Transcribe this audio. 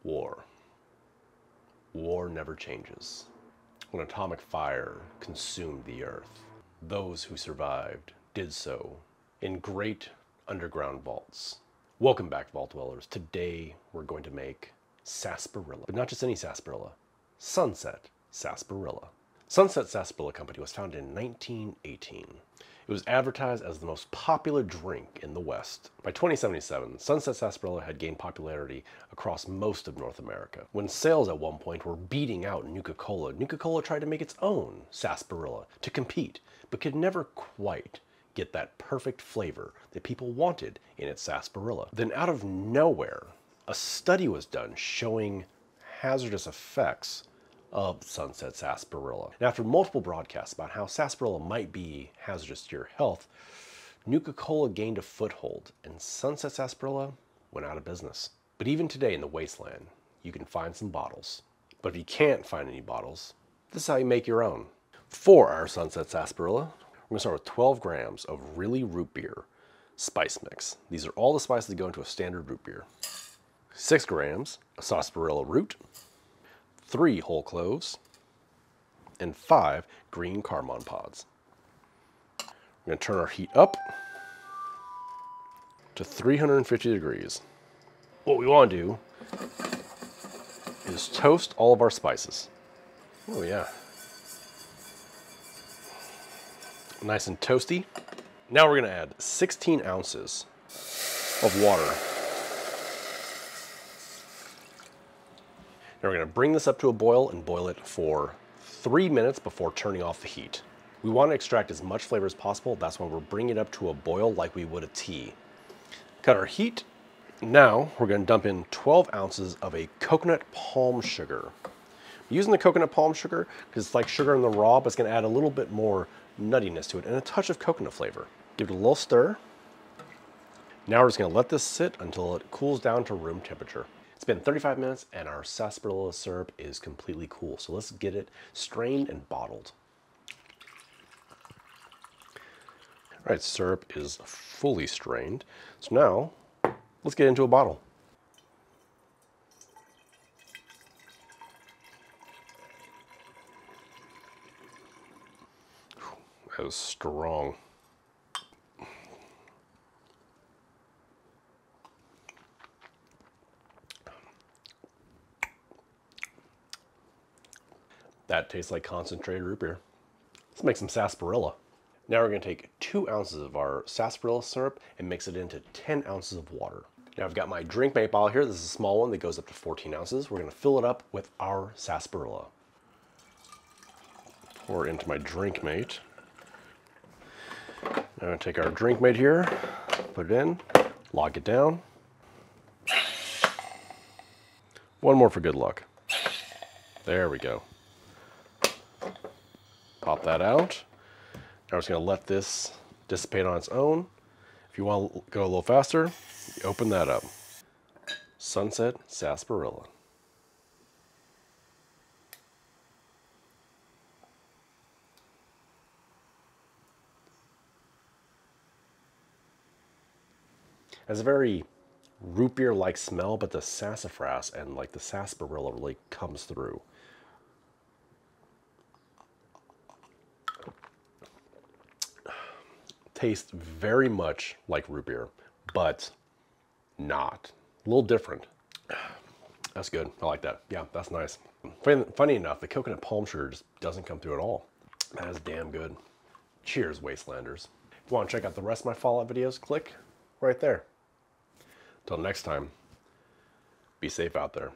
War. War never changes. When atomic fire consumed the earth, those who survived did so in great underground vaults. Welcome back, Vault Dwellers. Today we're going to make sarsaparilla, but not just any sarsaparilla, Sunset Sarsaparilla. Sunset Sarsaparilla Company was founded in 1918. It was advertised as the most popular drink in the West. By 2077, Sunset Sarsaparilla had gained popularity across most of North America. When sales at one point were beating out Nuka-Cola, Nuka-Cola tried to make its own sarsaparilla to compete, but could never quite get that perfect flavor that people wanted in its sarsaparilla. Then out of nowhere, a study was done showing hazardous effects of Sunset Sarsaparilla. And after multiple broadcasts about how sarsaparilla might be hazardous to your health, Nuka-Cola gained a foothold and Sunset Sarsaparilla went out of business. But even today in the wasteland, you can find some bottles. But if you can't find any bottles, this is how you make your own. For our Sunset Sarsaparilla, we're gonna start with 12 grams of really root beer spice mix. These are all the spices that go into a standard root beer. 6 grams of sarsaparilla root, 3 whole cloves, and 5 green cardamom pods. We're going to turn our heat up to 350 degrees. What we want to do is toast all of our spices. Oh yeah. Nice and toasty. Now we're going to add 16 ounces of water. Now we're going to bring this up to a boil and boil it for 3 minutes before turning off the heat. We want to extract as much flavor as possible. That's why we're bringing it up to a boil like we would a tea. Cut our heat. Now we're going to dump in 12 ounces of a coconut palm sugar. I'm using the coconut palm sugar because it's like sugar in the raw, but it's going to add a little bit more nuttiness to it and a touch of coconut flavor. Give it a little stir. Now we're just going to let this sit until it cools down to room temperature. It's been 35 minutes and our sarsaparilla syrup is completely cool. So let's get it strained and bottled. All right, syrup is fully strained. So now let's get into a bottle. That was strong. That tastes like concentrated root beer. Let's make some sarsaparilla. Now we're going to take 2 ounces of our sarsaparilla syrup and mix it into 10 ounces of water. Now I've got my drink mate bottle here. This is a small one that goes up to 14 ounces. We're going to fill it up with our sarsaparilla. Pour it into my drink mate. Now I'm going to take our drink mate here, put it in, lock it down. One more for good luck. There we go. Pop that out. Now we're just going to let this dissipate on its own. If you want to go a little faster, you open that up. Sunset Sarsaparilla. It has a very root beer-like smell, but the sassafras and like the sarsaparilla really comes through. Tastes very much like root beer, but not. A little different. That's good. I like that. Yeah, that's nice. Funny enough, the coconut palm sugar just doesn't come through at all. That is damn good. Cheers, Wastelanders. If you want to check out the rest of my Fallout videos, click right there. Till next time, be safe out there.